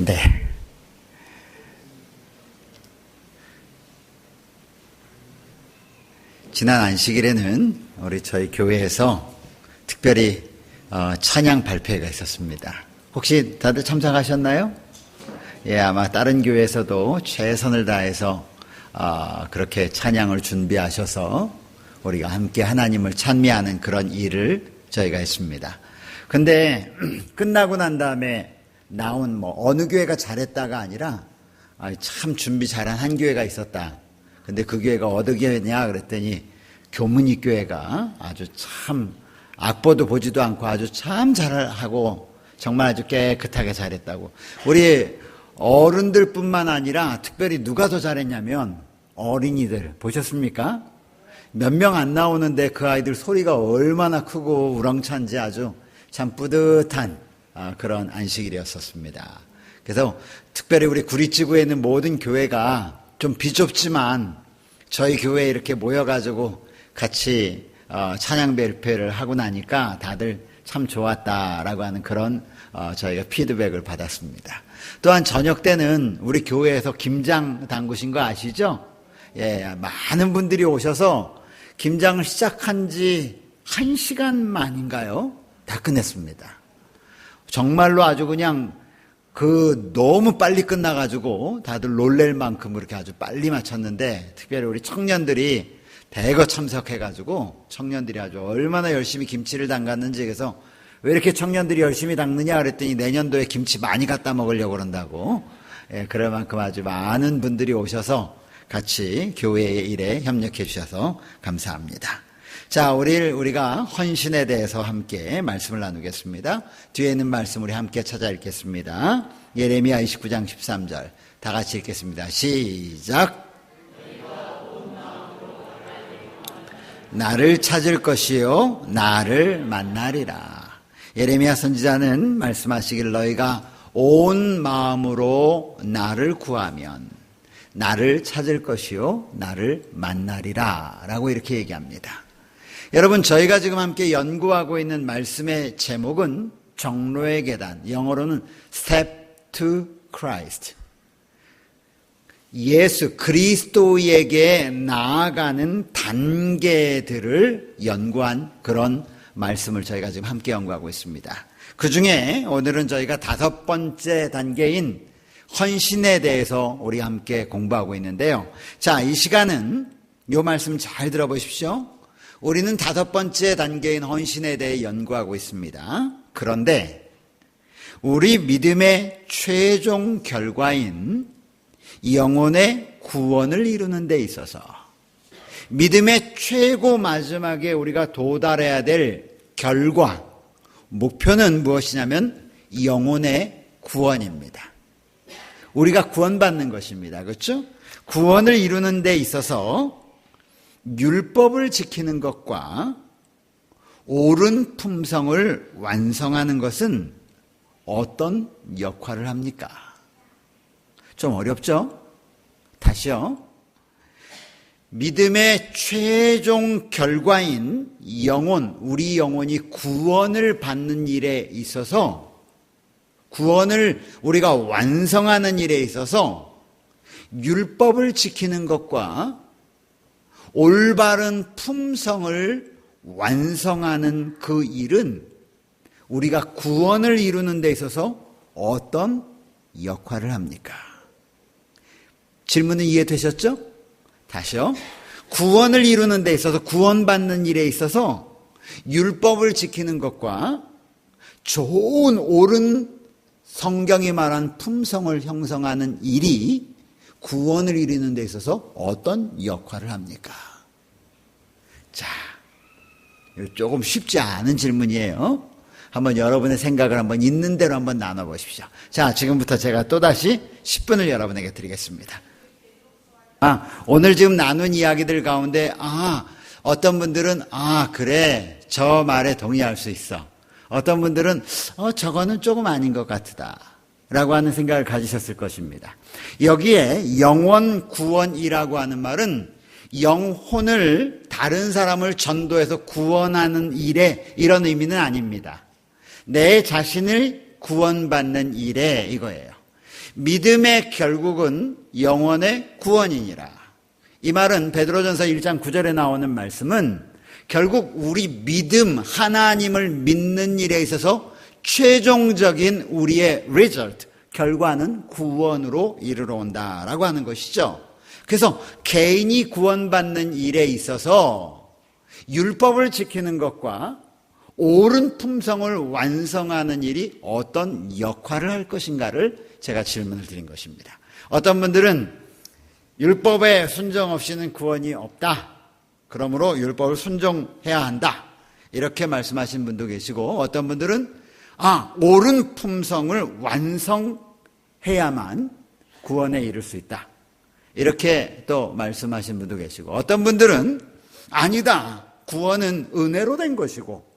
네. 지난 안식일에는 우리 저희 교회에서 특별히 찬양 발표회가 있었습니다. 혹시 다들 참석하셨나요? 예, 아마 다른 교회에서도 최선을 다해서 그렇게 찬양을 준비하셔서 우리가 함께 하나님을 찬미하는 그런 일을 저희가 했습니다. 근데 끝나고 난 다음에 나온 어느 교회가 잘했다가 아니라 참 준비 잘한 한 교회가 있었다. 근데 그 교회가 어느 교회냐 그랬더니 교문이 교회가 아주 참 악보도 보지도 않고 아주 참 잘하고 정말 아주 깨끗하게 잘했다고. 우리 어른들뿐만 아니라 특별히 누가 더 잘했냐면 어린이들 보셨습니까? 몇 명 안 나오는데 그 아이들 소리가 얼마나 크고 우렁찬지 아주 참 뿌듯한 그런 안식일이었었습니다. 그래서 특별히 우리 구리지구에 있는 모든 교회가 좀 비좁지만 저희 교회에 이렇게 모여가지고 같이 찬양 발표를 하고 나니까 다들 참 좋았다라고 하는 그런 저희가 피드백을 받았습니다. 또한 저녁 때는 우리 교회에서 김장 담그신 거 아시죠? 예, 많은 분들이 오셔서 김장을 시작한 지 1시간 만인가요? 다 끝냈습니다. 정말로 아주 그냥 너무 빨리 끝나가지고 다들 놀랄 만큼 그렇게 아주 빨리 마쳤는데 특별히 우리 청년들이 대거 참석해가지고 청년들이 아주 얼마나 열심히 김치를 담갔는지 그래서 왜 이렇게 청년들이 열심히 담느냐 그랬더니 내년도에 김치 많이 갖다 먹으려고 그런다고. 예, 그럴 만큼 아주 많은 분들이 오셔서 같이 교회의 일에 협력해 주셔서 감사합니다. 자, 우리가 헌신에 대해서 함께 말씀을 나누겠습니다. 뒤에 있는 말씀 우리 함께 찾아 읽겠습니다. 예레미야 29장 13절 다 같이 읽겠습니다. 시작. 나를 찾을 것이요 나를 만나리라. 예레미야 선지자는 말씀하시길 너희가 온 마음으로 나를 구하면 나를 찾을 것이요 나를 만나리라 라고 이렇게 얘기합니다. 여러분, 저희가 지금 함께 연구하고 있는 말씀의 제목은 정로의 계단, 영어로는 Step to Christ. 예수 그리스도에게 나아가는 단계들을 연구한 그런 말씀을 저희가 지금 함께 연구하고 있습니다. 그 중에 오늘은 저희가 5번째 단계인 헌신에 대해서 우리 함께 공부하고 있는데요. 자, 이 시간은 이 말씀 잘 들어보십시오. 우리는 5번째 단계인 헌신에 대해 연구하고 있습니다. 그런데 우리 믿음의 최종 결과인 영혼의 구원을 이루는 데 있어서 믿음의 최고 마지막에 우리가 도달해야 될 결과, 목표는 무엇이냐면 영혼의 구원입니다. 우리가 구원받는 것입니다. 그렇죠? 구원을 이루는 데 있어서 율법을 지키는 것과 옳은 품성을 완성하는 것은 어떤 역할을 합니까? 좀 어렵죠? 다시요. 믿음의 최종 결과인 영혼, 우리 영혼이 구원을 받는 일에 있어서 구원을 우리가 완성하는 일에 있어서 율법을 지키는 것과 올바른 품성을 완성하는 그 일은 우리가 구원을 이루는 데 있어서 어떤 역할을 합니까? 질문은 이해되셨죠? 다시요. 구원을 이루는 데 있어서 구원받는 일에 있어서 율법을 지키는 것과 좋은 옳은 성경이 말한 품성을 형성하는 일이 구원을 이루는 데 있어서 어떤 역할을 합니까? 자, 조금 쉽지 않은 질문이에요. 한번 여러분의 생각을 한번 있는 대로 한번 나눠보십시오. 자, 지금부터 제가 또다시 10분을 여러분에게 드리겠습니다. 오늘 지금 나눈 이야기들 가운데 어떤 분들은 그래, 저 말에 동의할 수 있어. 어떤 분들은 저거는 조금 아닌 것 같다 라고 하는 생각을 가지셨을 것입니다. 여기에 영혼 구원이라고 하는 말은 영혼을 다른 사람을 전도해서 구원하는 일에 이런 의미는 아닙니다. 내 자신을 구원받는 일에 이거예요. 믿음의 결국은 영혼의 구원이니라. 이 말은 베드로전서 1장 9절에 나오는 말씀은 결국 우리 믿음, 하나님을 믿는 일에 있어서 최종적인 우리의 result, 결과는 구원으로 이르러 온다라고 하는 것이죠. 그래서 개인이 구원받는 일에 있어서 율법을 지키는 것과 옳은 품성을 완성하는 일이 어떤 역할을 할 것인가를 제가 질문을 드린 것입니다. 어떤 분들은 율법에 순종 없이는 구원이 없다. 그러므로 율법을 순종해야 한다. 이렇게 말씀하신 분도 계시고, 어떤 분들은 옳은 품성을 완성해야만 구원에 이를 수 있다. 이렇게 또 말씀하신 분도 계시고, 어떤 분들은 아니다. 구원은 은혜로 된 것이고,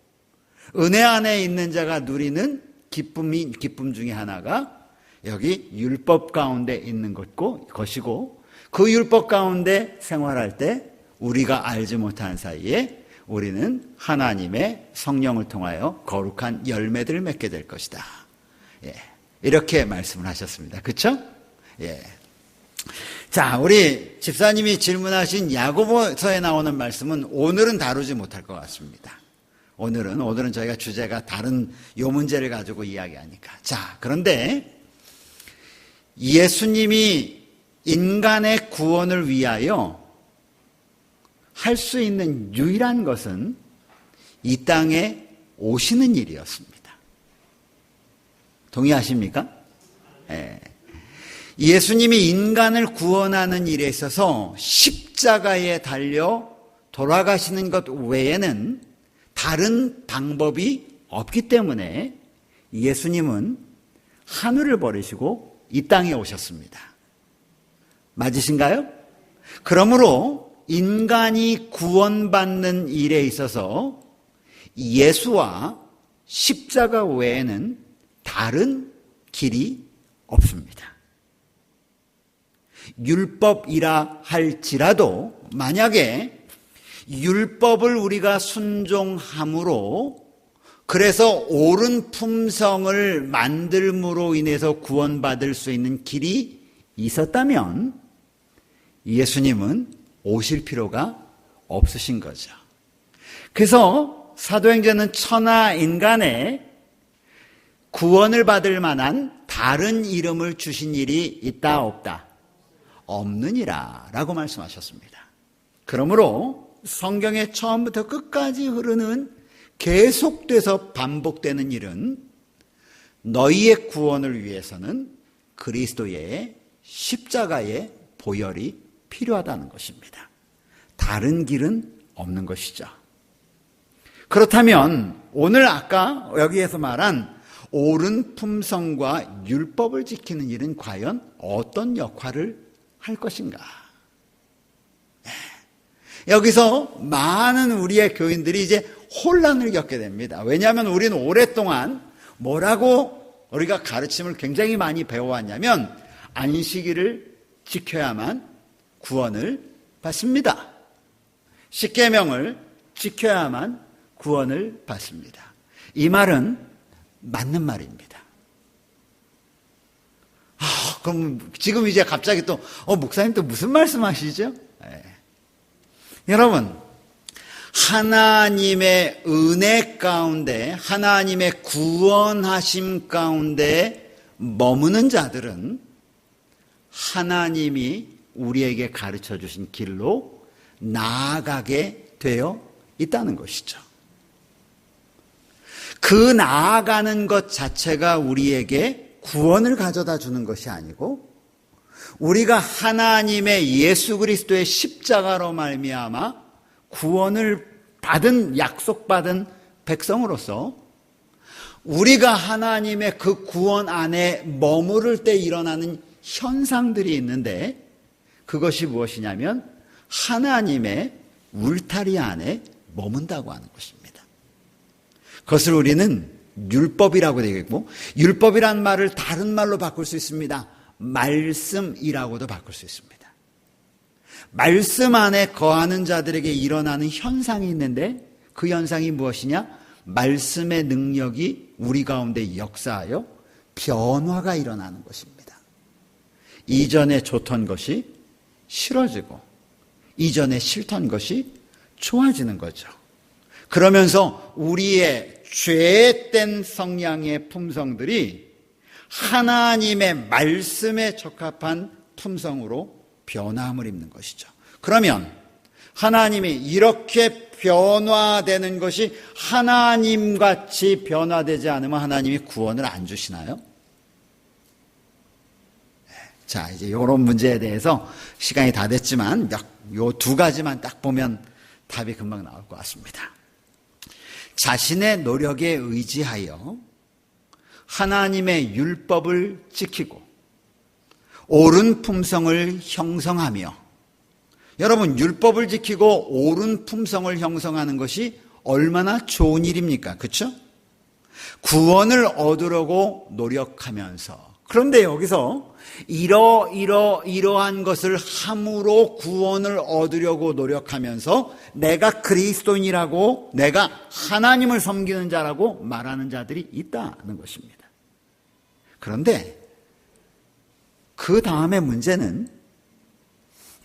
은혜 안에 있는 자가 누리는 기쁨 중에 하나가 여기 율법 가운데 있는 것이고, 그 율법 가운데 생활할 때 우리가 알지 못한 사이에 우리는 하나님의 성령을 통하여 거룩한 열매들을 맺게 될 것이다. 예, 이렇게 말씀을 하셨습니다. 그렇죠? 예. 자, 우리 집사님이 질문하신 야고보서에 나오는 말씀은 오늘은 다루지 못할 것 같습니다. 오늘은 저희가 주제가 다른 요 문제를 가지고 이야기하니까. 자, 그런데 예수님이 인간의 구원을 위하여 할 수 있는 유일한 것은 이 땅에 오시는 일이었습니다. 동의하십니까? 예. 예수님이 인간을 구원하는 일에 있어서 십자가에 달려 돌아가시는 것 외에는 다른 방법이 없기 때문에 예수님은 하늘을 버리시고 이 땅에 오셨습니다. 맞으신가요? 그러므로 인간이 구원받는 일에 있어서 예수와 십자가 외에는 다른 길이 없습니다. 율법이라 할지라도 만약에 율법을 우리가 순종함으로 그래서 옳은 품성을 만들므로 인해서 구원받을 수 있는 길이 있었다면 예수님은 오실 필요가 없으신 거죠. 그래서 사도행전은 천하 인간의 구원을 받을 만한 다른 이름을 주신 일이 있다 없다? 없느니라 라고 말씀하셨습니다. 그러므로 성경의 처음부터 끝까지 흐르는 계속돼서 반복되는 일은 너희의 구원을 위해서는 그리스도의 십자가의 보혈이 필요하다는 것입니다. 다른 길은 없는 것이죠. 그렇다면 오늘 아까 여기에서 말한 옳은 품성과 율법을 지키는 일은 과연 어떤 역할을 할 것인가? 여기서 많은 우리의 교인들이 이제 혼란을 겪게 됩니다. 왜냐하면 우리는 오랫동안 뭐라고 우리가 가르침을 굉장히 많이 배워왔냐면 안식일을 지켜야만 구원을 받습니다. 십계명을 지켜야만 구원을 받습니다. 이 말은 맞는 말입니다. 그럼 지금 이제 갑자기 또 목사님 또 무슨 말씀하시죠? 여러분, 하나님의 은혜 가운데, 하나님의 구원하심 가운데 머무는 자들은 하나님이 우리에게 가르쳐 주신 길로 나아가게 되어 있다는 것이죠. 그 나아가는 것 자체가 우리에게 구원을 가져다 주는 것이 아니고 우리가 하나님의 예수 그리스도의 십자가로 말미암아 구원을 받은 약속받은 백성으로서 우리가 하나님의 그 구원 안에 머무를 때 일어나는 현상들이 있는데 그것이 무엇이냐면 하나님의 울타리 안에 머문다고 하는 것입니다. 그것을 우리는 율법이라고 되겠고 율법이란 말을 다른 말로 바꿀 수 있습니다. 말씀이라고도 바꿀 수 있습니다. 말씀 안에 거하는 자들에게 일어나는 현상이 있는데 그 현상이 무엇이냐? 말씀의 능력이 우리 가운데 역사하여 변화가 일어나는 것입니다. 이전에 좋던 것이 싫어지고 이전에 싫던 것이 좋아지는 거죠. 그러면서 우리의 죄된 성향의 품성들이 하나님의 말씀에 적합한 품성으로 변화함을 입는 것이죠. 그러면 하나님이 이렇게 변화되는 것이 하나님같이 변화되지 않으면 하나님이 구원을 안 주시나요? 자, 이제 이런 문제에 대해서 시간이 다 됐지만 요 두 가지만 딱 보면 답이 금방 나올 것 같습니다. 자신의 노력에 의지하여 하나님의 율법을 지키고 옳은 품성을 형성하며, 여러분, 율법을 지키고 옳은 품성을 형성하는 것이 얼마나 좋은 일입니까? 그렇죠? 구원을 얻으려고 노력하면서, 그런데 여기서 이러한 것을 함으로 구원을 얻으려고 노력하면서 내가 그리스도인이라고, 내가 하나님을 섬기는 자라고 말하는 자들이 있다는 것입니다. 그런데 그 다음의 문제는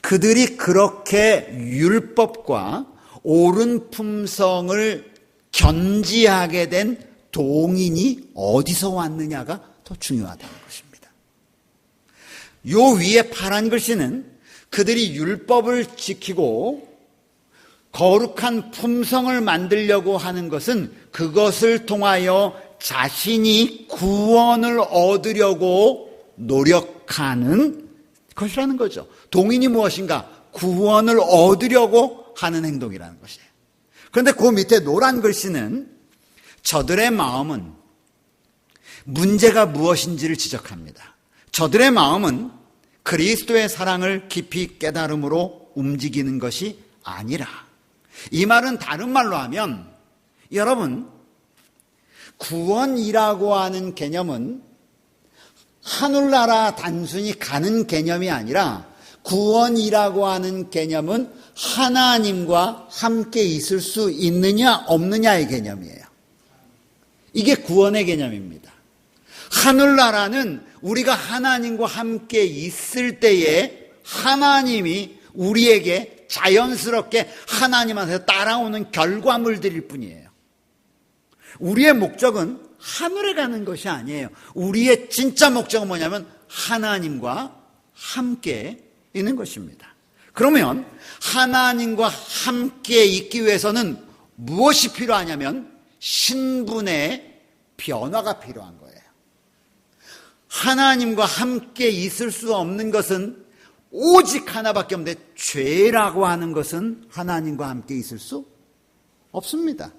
그들이 그렇게 율법과 옳은 품성을 견지하게 된 동인이 어디서 왔느냐가 더 중요하다는 것입니다. 요 위에 파란 글씨는 그들이 율법을 지키고 거룩한 품성을 만들려고 하는 것은 그것을 통하여 자신이 구원을 얻으려고 노력하는 것이라는 거죠. 동인이 무엇인가? 구원을 얻으려고 하는 행동이라는 것이에요. 그런데 그 밑에 노란 글씨는 저들의 마음은 문제가 무엇인지를 지적합니다. 저들의 마음은 그리스도의 사랑을 깊이 깨달음으로 움직이는 것이 아니라, 이 말은 다른 말로 하면, 여러분, 구원이라고 하는 개념은 하늘나라 단순히 가는 개념이 아니라, 구원이라고 하는 개념은 하나님과 함께 있을 수 있느냐 없느냐의 개념이에요. 이게 구원의 개념입니다. 하늘나라는 우리가 하나님과 함께 있을 때에 하나님이 우리에게 자연스럽게 하나님한테 따라오는 결과물들일 뿐이에요. 우리의 목적은 하늘에 가는 것이 아니에요. 우리의 진짜 목적은 뭐냐면 하나님과 함께 있는 것입니다. 그러면 하나님과 함께 있기 위해서는 무엇이 필요하냐면 신분의 변화가 필요한 거예요. 하나님과 함께 있을 수 없는 것은 오직 하나밖에 없는데, 죄라고 하는 것은 하나님과 함께 있을 수 없습니다.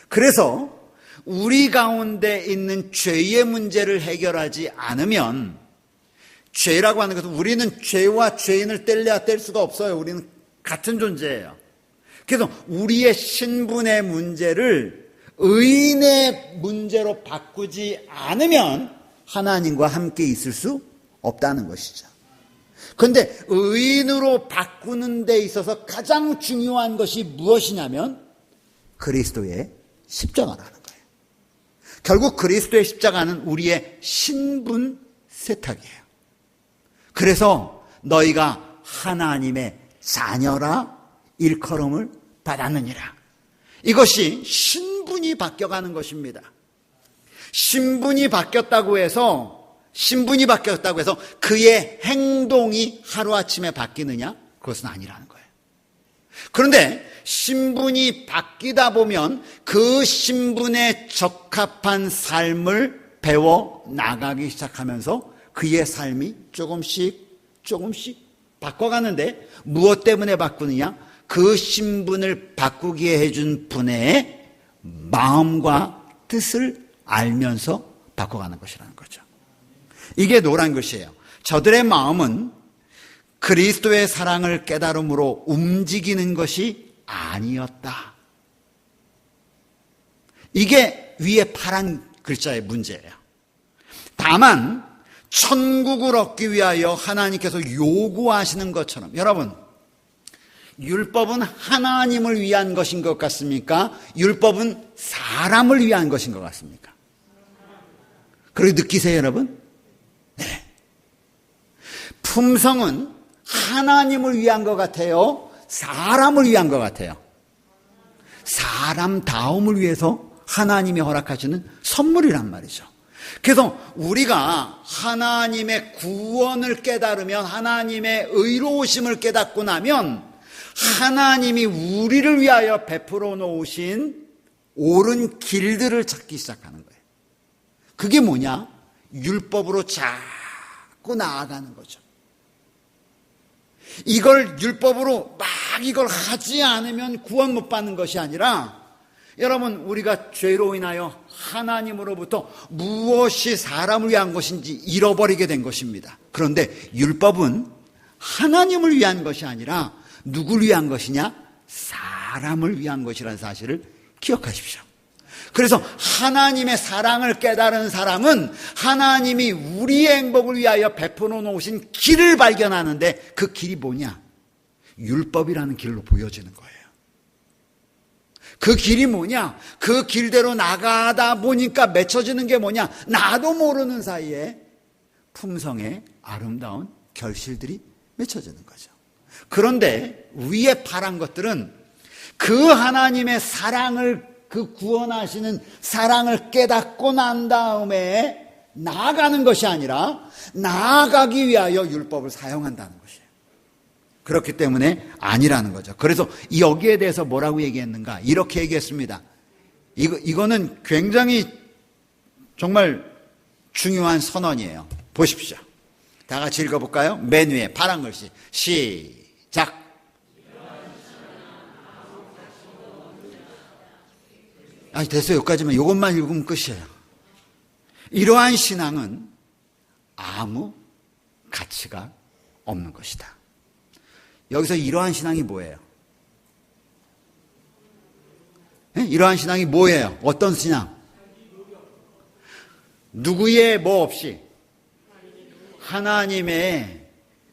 그래서 우리 가운데 있는 죄의 문제를 해결하지 않으면, 죄라고 하는 것은 우리는 죄와 죄인을 뗄래야 뗄 수가 없어요. 우리는 같은 존재예요. 그래서 우리의 신분의 문제를 의인의 문제로 바꾸지 않으면 하나님과 함께 있을 수 없다는 것이죠. 그런데 의인으로 바꾸는 데 있어서 가장 중요한 것이 무엇이냐면 그리스도의 십자가라는 거예요. 결국 그리스도의 십자가는 우리의 신분 세탁이에요. 그래서 너희가 하나님의 자녀라 일컬음을 받았느니라. 이것이 신분이 바뀌어가는 것입니다. 신분이 바뀌었다고 해서 그의 행동이 하루아침에 바뀌느냐? 그것은 아니라는 거예요. 그런데 신분이 바뀌다 보면 그 신분에 적합한 삶을 배워 나가기 시작하면서 그의 삶이 조금씩 바꿔가는데, 무엇 때문에 바꾸느냐? 그 신분을 바꾸게 해준 분의 마음과 뜻을 알면서 바꿔가는 것이라는 거죠. 이게 노란 글씨예요. 저들의 마음은 그리스도의 사랑을 깨달음으로 움직이는 것이 아니었다. 이게 위에 파란 글자의 문제예요. 다만 천국을 얻기 위하여 하나님께서 요구하시는 것처럼, 여러분, 율법은 하나님을 위한 것인 것 같습니까? 율법은 사람을 위한 것인 것 같습니까? 그렇게 느끼세요, 여러분? 네. 품성은 하나님을 위한 것 같아요? 사람을 위한 것 같아요? 사람다움을 위해서 하나님이 허락하시는 선물이란 말이죠. 그래서 우리가 하나님의 구원을 깨달으면, 하나님의 의로우심을 깨닫고 나면 하나님이 우리를 위하여 베풀어 놓으신 옳은 길들을 찾기 시작하는 거예요. 그게 뭐냐? 율법으로 자꾸 나아가는 거죠. 이걸 율법으로 막 이걸 하지 않으면 구원 못 받는 것이 아니라, 여러분, 우리가 죄로 인하여 하나님으로부터 무엇이 사람을 위한 것인지 잃어버리게 된 것입니다. 그런데 율법은 하나님을 위한 것이 아니라 누구를 위한 것이냐? 사람을 위한 것이라는 사실을 기억하십시오. 그래서 하나님의 사랑을 깨달은 사람은 하나님이 우리의 행복을 위하여 베풀어 놓으신 길을 발견하는데, 그 길이 뭐냐? 율법이라는 길로 보여지는 거예요. 그 길이 뭐냐? 그 길대로 나가다 보니까 맺혀지는 게 뭐냐? 나도 모르는 사이에 품성의 아름다운 결실들이 맺혀지는 거죠. 그런데 위에 파란 것들은 그 하나님의 사랑을, 그 구원하시는 사랑을 깨닫고 난 다음에 나아가는 것이 아니라 나아가기 위하여 율법을 사용한다는 것이에요. 그렇기 때문에 아니라는 거죠. 그래서 여기에 대해서 뭐라고 얘기했는가? 이렇게 얘기했습니다. 이거는 굉장히 정말 중요한 선언이에요. 보십시오. 다 같이 읽어볼까요? 맨 위에 파란 글씨. 시작. 아니, 됐어요. 여기까지만. 이것만 읽으면 끝이에요. 이러한 신앙은 아무 가치가 없는 것이다. 여기서 이러한 신앙이 뭐예요? 네? 이러한 신앙이 뭐예요? 어떤 신앙? 누구의 뭐 없이, 하나님의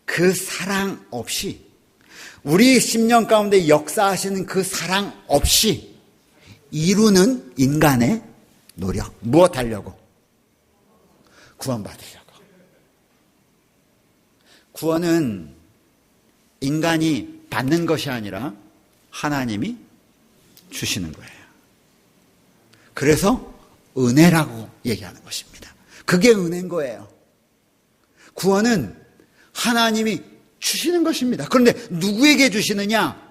그 사랑 없이, 우리 심령 가운데 역사하시는 그 사랑 없이 이루는 인간의 노력. 무엇 하려고? 구원받으려고. 구원은 인간이 받는 것이 아니라 하나님이 주시는 거예요. 그래서 은혜라고 얘기하는 것입니다. 그게 은혜인 거예요. 구원은 하나님이 주시는 것입니다. 그런데 누구에게 주시느냐?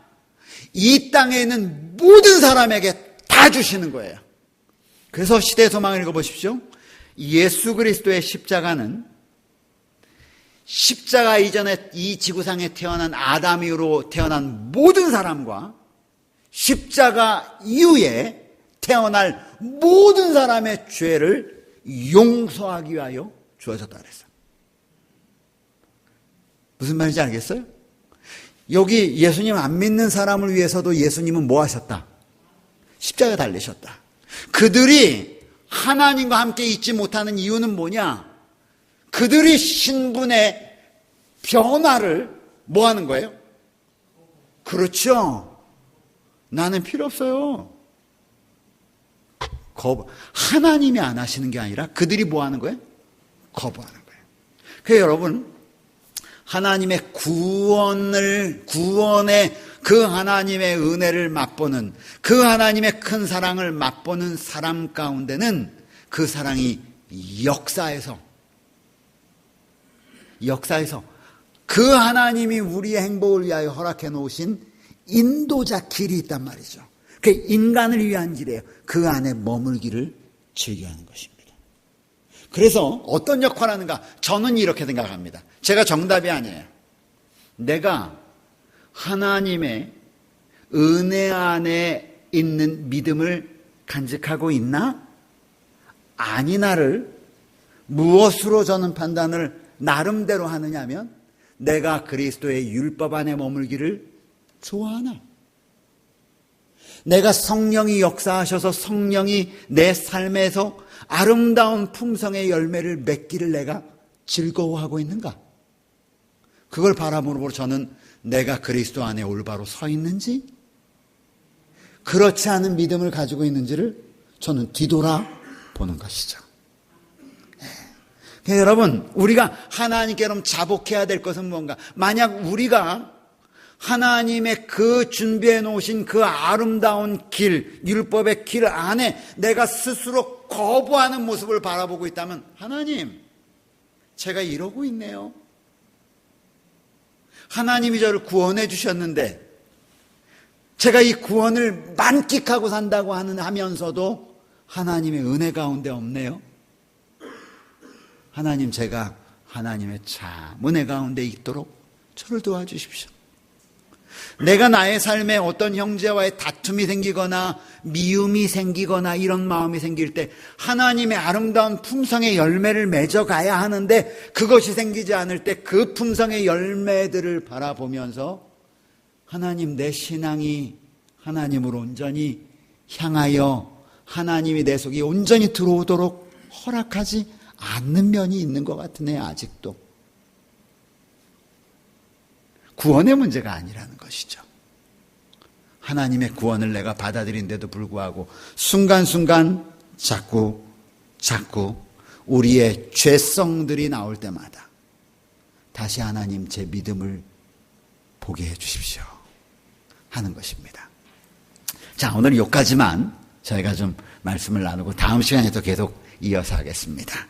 이 땅에 있는 모든 사람에게 다 주시는 거예요. 그래서 시대의 소망을 읽어보십시오. 예수 그리스도의 십자가는 십자가 이전에 이 지구상에 태어난 아담 이후로 태어난 모든 사람과 십자가 이후에 태어날 모든 사람의 죄를 용서하기 위하여 주어졌다 그랬어요. 무슨 말인지 알겠어요? 여기 예수님 안 믿는 사람을 위해서도 예수님은 뭐 하셨다? 십자가 달리셨다. 그들이 하나님과 함께 있지 못하는 이유는 뭐냐? 그들이 신분의 변화를 뭐 하는 거예요? 그렇죠. 나는 필요 없어요. 하나님이 안 하시는 게 아니라 그들이 뭐 하는 거예요? 거부하는 거예요. 그래서 여러분, 하나님의 구원의 그 하나님의 은혜를 맛보는, 그 하나님의 큰 사랑을 맛보는 사람 가운데는 그 사랑이 역사에서 그 하나님이 우리의 행복을 위하여 허락해 놓으신 인도자 길이 있단 말이죠. 그게 인간을 위한 길이에요. 그 안에 머물기를 즐겨야 하는 것입니다. 그래서 어떤 역할을 하는가? 저는 이렇게 생각합니다. 제가 정답이 아니에요. 내가 하나님의 은혜 안에 있는 믿음을 간직하고 있나? 아니나를 무엇으로 저는 판단을 나름대로 하느냐면, 내가 그리스도의 율법 안에 머물기를 좋아하나? 내가 성령이 역사하셔서 성령이 내 삶에서 아름다운 품성의 열매를 맺기를 내가 즐거워하고 있는가? 그걸 바라보므로 저는 내가 그리스도 안에 올바로 서 있는지, 그렇지 않은 믿음을 가지고 있는지를 저는 뒤돌아보는 것이죠. 여러분, 우리가 하나님께로 자복해야 될 것은 뭔가? 만약 우리가 하나님의 그 준비해 놓으신 그 아름다운 길, 율법의 길 안에 내가 스스로 거부하는 모습을 바라보고 있다면, 하나님, 제가 이러고 있네요. 하나님이 저를 구원해 주셨는데 제가 이 구원을 만끽하고 산다고 하면서도 하나님의 은혜 가운데 없네요. 하나님, 제가 하나님의 참 은혜 가운데 있도록 저를 도와주십시오. 내가 나의 삶에 어떤 형제와의 다툼이 생기거나 미움이 생기거나 이런 마음이 생길 때 하나님의 아름다운 품성의 열매를 맺어가야 하는데 그것이 생기지 않을 때 그 품성의 열매들을 바라보면서 하나님, 내 신앙이 하나님으로 온전히 향하여 하나님이 내 속에 온전히 들어오도록 허락하지 않는 면이 있는 것 같으네, 아직도. 구원의 문제가 아니라는 것이죠. 하나님의 구원을 내가 받아들인데도 불구하고 순간순간 자꾸 우리의 죄성들이 나올 때마다 다시 하나님, 제 믿음을 보게 해 주십시오 하는 것입니다. 자, 오늘 여기까지만 저희가 좀 말씀을 나누고 다음 시간에도 계속 이어서 하겠습니다.